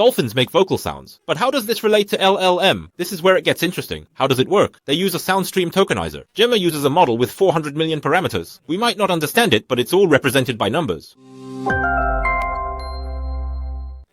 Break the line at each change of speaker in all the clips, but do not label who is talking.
Dolphins make vocal sounds. But how does this relate to LLM? This is where it gets interesting. How does it work? They use a SOUNDSTREAM tokenizer. Gemma uses a model with 400 million parameters. We might not understand it, but it's all represented by numbers.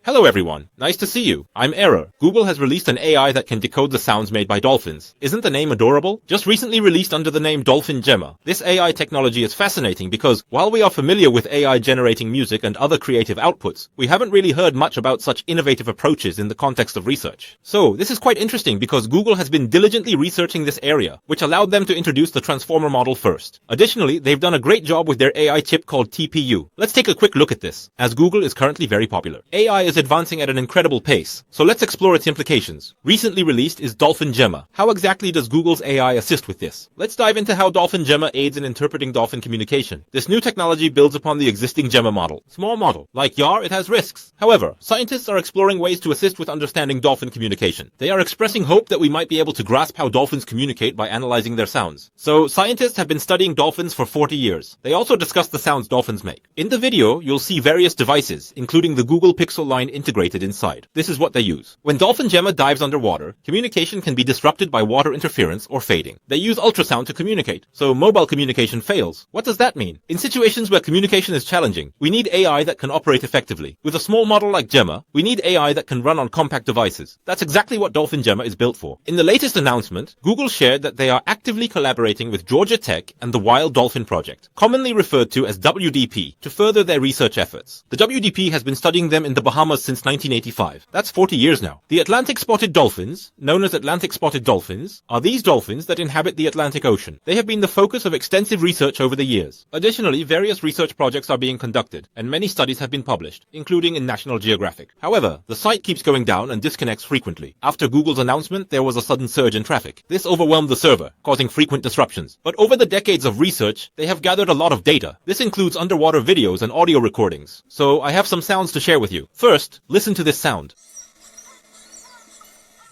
Hello everyone, nice to see you. I'm Error. Google has released an AI that can decode the sounds made by dolphins. Isn't the name adorable? Just recently released under the name DOLPHIN GEMMA. This AI technology is fascinating because, while we are familiar with AI generating music and other creative outputs, we haven't really heard much about such innovative approaches in the context of research. So, this is quite interesting because Google has been diligently researching this area, which allowed them to introduce the transformer model first. Additionally, they've done a great job with their AI chip called TPU. Let's take a quick look at this, as Google is currently very popular. AI is advancing at an incredible pace, so let's explore its implications. Recently released is DOLPHIN GEMMA. How exactly does Google's AI assist with this? Let's dive into how DOLPHIN GEMMA aids in interpreting dolphin communication. This new technology builds upon the existing GEMMA model. Small model. Like YAR, it has risks. However, scientists are exploring ways to assist with understanding dolphin communication. They are expressing hope that we might be able to grasp how dolphins communicate by analyzing their sounds. So, scientists have been studying dolphins for 40 years. They also discuss the sounds dolphins make. In the video, you'll see various devices, including the Google Pixel line integrated inside. This is what they use. When DOLPHIN GEMMA dives underwater, communication can be disrupted by water interference or fading. They use ultrasound to communicate, so mobile communication fails. What does that mean? In situations where communication is challenging, we need AI that can operate effectively. With a small model like Gemma, we need AI that can run on compact devices. That's exactly what DOLPHIN GEMMA is built for. In the latest announcement, Google shared that they are actively collaborating with Georgia Tech and the Wild Dolphin Project, commonly referred to as WDP, to further their research efforts. The WDP has been studying them in the Bahamas since 1985. That's 40 years now. The Atlantic spotted dolphins, known as Atlantic spotted dolphins, are these dolphins that inhabit the Atlantic Ocean. They have been the focus of extensive research over the years. Additionally, various research projects are being conducted, and many studies have been published, including in National Geographic. However, the site keeps going down and disconnects frequently. After Google's announcement, there was a sudden surge in traffic. This overwhelmed the server, causing frequent disruptions. But over the decades of research, they have gathered a lot of data. This includes underwater videos and audio recordings. So I have some sounds to share with you. First, listen to this sound.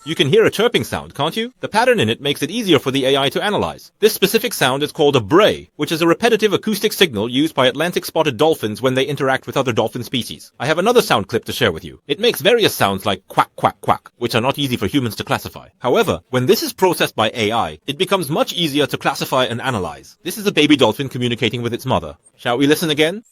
You can hear a chirping sound, can't you? The pattern in it makes it easier for the AI to analyze. This specific sound is called a bray, which is a repetitive acoustic signal used by Atlantic spotted dolphins when they interact with other dolphin species. I have another sound clip to share with you. It makes various sounds like quack, quack, quack, which are not easy for humans to classify. However, when this is processed by AI, it becomes much easier to classify and analyze. This is a baby dolphin communicating with its mother. Shall we listen again?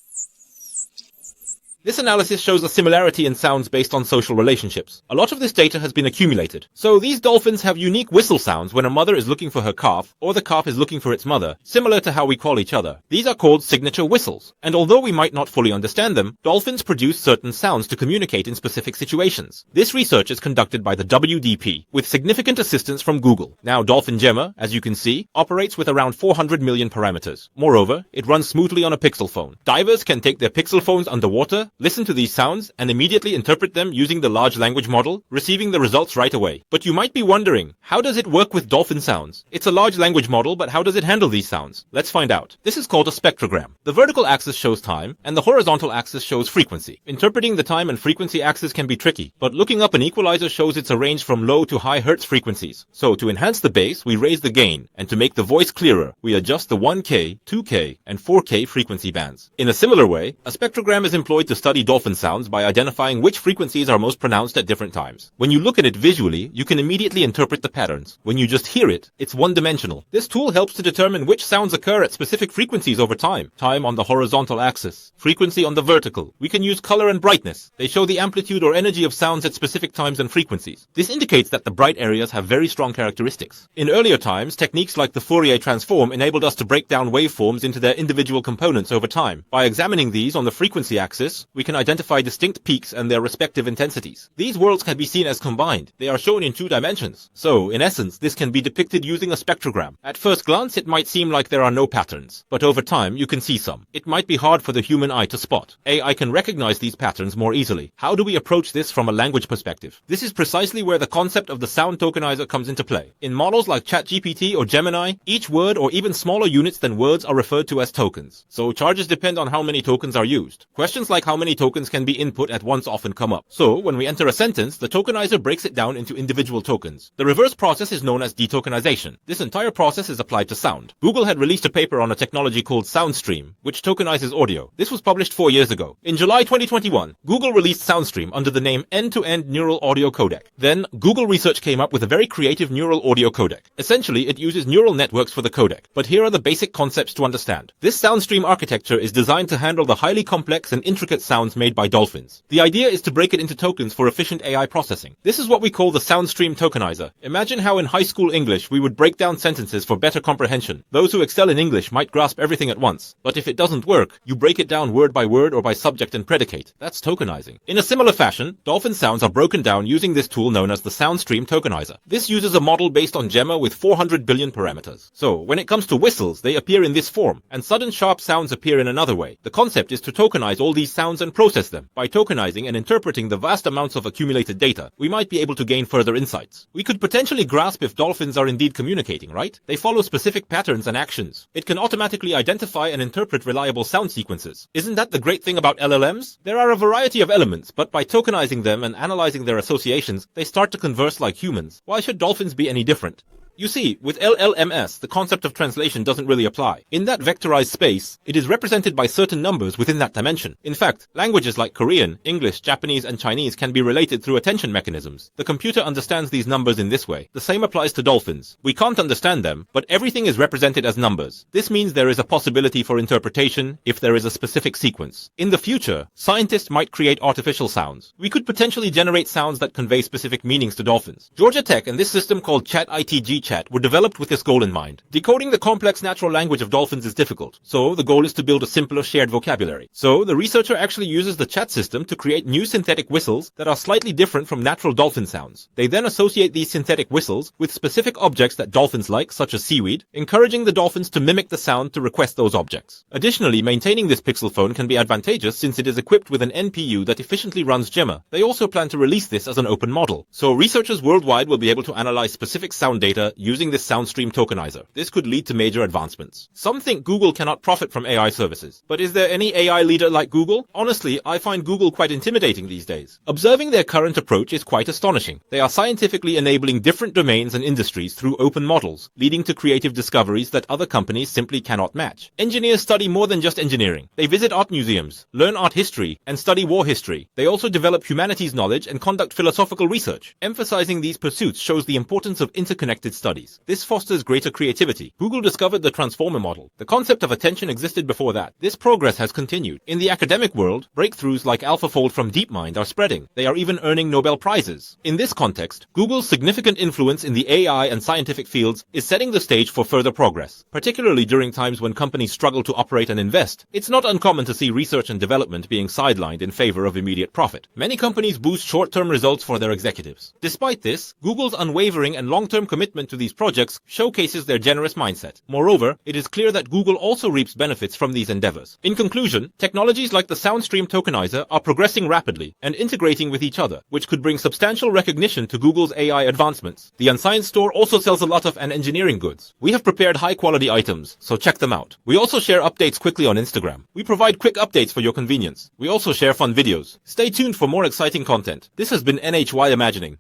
This analysis shows a similarity in sounds based on social relationships. A lot of this data has been accumulated. So these dolphins have unique whistle sounds when a mother is looking for her calf, or the calf is looking for its mother, similar to how we call each other. These are called signature whistles. And although we might not fully understand them, dolphins produce certain sounds to communicate in specific situations. This research is conducted by the WDP, with significant assistance from Google. Now DOLPHIN GEMMA, as you can see, operates with around 400 million parameters. Moreover, it runs smoothly on a Pixel phone. Divers can take their Pixel phones underwater, listen to these sounds, and immediately interpret them using the large language model, receiving the results right away. But you might be wondering, how does it work with dolphin sounds? It's a large language model, but how does it handle these sounds? Let's find out. This is called a spectrogram. The vertical axis shows time, and the horizontal axis shows frequency. Interpreting the time and frequency axis can be tricky, but looking up an equalizer shows it's a range from low to high hertz frequencies. So to enhance the bass, we raise the gain, and to make the voice clearer, we adjust the 1K, 2K, and 4K frequency bands. In a similar way, a spectrogram is employed to study dolphin sounds by identifying which frequencies are most pronounced at different times. When you look at it visually, you can immediately interpret the patterns. When you just hear it, it's one-dimensional. This tool helps to determine which sounds occur at specific frequencies over time. Time on the horizontal axis, frequency on the vertical. We can use color and brightness. They show the amplitude or energy of sounds at specific times and frequencies. This indicates that the bright areas have very strong characteristics. In earlier times, techniques like the Fourier transform enabled us to break down waveforms into their individual components over time. By examining these on the frequency axis, we can identify distinct peaks and their respective intensities. These worlds can be seen as combined. They are shown in 2 dimensions. So, in essence, this can be depicted using a spectrogram. At first glance, it might seem like there are no patterns, but over time, you can see some. It might be hard for the human eye to spot. AI can recognize these patterns more easily. How do we approach this from a language perspective? This is precisely where the concept of the sound tokenizer comes into play. In models like ChatGPT or Gemini, each word or even smaller units than words are referred to as tokens. So charges depend on how many tokens are used. Questions like how many many tokens can be input at once often come up. So, when we enter a sentence, the tokenizer breaks it down into individual tokens. The reverse process is known as detokenization. This entire process is applied to sound. Google had released a paper on a technology called SOUNDSTREAM, which tokenizes audio. This was published 4 years ago. In July 2021, Google released SOUNDSTREAM under the name End-to-End Neural Audio Codec. Then, Google Research came up with a very creative neural audio codec. Essentially, it uses neural networks for the codec. But here are the basic concepts to understand. This SOUNDSTREAM architecture is designed to handle the highly complex and intricate sounds made by dolphins. The idea is to break it into tokens for efficient AI processing. This is what we call the SOUNDSTREAM tokenizer. Imagine how in high school English we would break down sentences for better comprehension. Those who excel in English might grasp everything at once. But if it doesn't work, you break it down word by word or by subject and predicate. That's tokenizing. In a similar fashion, dolphin sounds are broken down using this tool known as the SOUNDSTREAM tokenizer. This uses a model based on Gemma with 400 billion parameters. So, when it comes to whistles, they appear in this form, and sudden sharp sounds appear in another way. The concept is to tokenize all these sounds and process them. By tokenizing and interpreting the vast amounts of accumulated data, we might be able to gain further insights. We could potentially grasp if dolphins are indeed communicating, right? They follow specific patterns and actions. It can automatically identify and interpret reliable sound sequences. Isn't that the great thing about LLMs? There are a variety of elements, but by tokenizing them and analyzing their associations, they start to converse like humans. Why should dolphins be any different? You see, with LLMS, the concept of translation doesn't really apply. In that vectorized space, it is represented by certain numbers within that dimension. In fact, languages like Korean, English, Japanese, and Chinese can be related through attention mechanisms. The computer understands these numbers in this way. The same applies to dolphins. We can't understand them, but everything is represented as numbers. This means there is a possibility for interpretation if there is a specific sequence. In the future, scientists might create artificial sounds. We could potentially generate sounds that convey specific meanings to dolphins. Georgia Tech and this system called ChatITG Chat were developed with this goal in mind. Decoding the complex natural language of dolphins is difficult, so the goal is to build a simpler shared vocabulary. So the researcher actually uses the chat system to create new synthetic whistles that are slightly different from natural dolphin sounds. They then associate these synthetic whistles with specific objects that dolphins like, such as seaweed, encouraging the dolphins to mimic the sound to request those objects. Additionally, maintaining this pixel phone can be advantageous since it is equipped with an NPU that efficiently runs Gemma. They also plan to release this as an open model, so researchers worldwide will be able to analyze specific sound data using this SOUNDSTREAM tokenizer. This could lead to major advancements. Some think Google cannot profit from AI services. But is there any AI leader like Google? Honestly, I find Google quite intimidating these days. Observing their current approach is quite astonishing. They are scientifically enabling different domains and industries through open models, leading to creative discoveries that other companies simply cannot match. Engineers study more than just engineering. They visit art museums, learn art history, and study war history. They also develop humanities knowledge and conduct philosophical research. Emphasizing these pursuits shows the importance of interconnected studies. This fosters greater creativity. Google discovered the transformer model. The concept of attention existed before that. This progress has continued. In the academic world, breakthroughs like AlphaFold from DeepMind are spreading. They are even earning Nobel Prizes. In this context, Google's significant influence in the AI and scientific fields is setting the stage for further progress. Particularly during times when companies struggle to operate and invest, it's not uncommon to see research and development being sidelined in favor of immediate profit. Many companies boost short-term results for their executives. Despite this, Google's unwavering and long-term commitment to these projects showcases their generous mindset. Moreover, it is clear that Google also reaps benefits from these endeavors. In conclusion, technologies like the SOUNDSTREAM tokenizer are progressing rapidly and integrating with each other, which could bring substantial recognition to Google's AI advancements. The Unscience store also sells a lot of engineering goods. We have prepared high-quality items, so check them out. We also share updates quickly on Instagram. We provide quick updates for your convenience. We also share fun videos. Stay tuned for more exciting content. This has been NHY Imagining.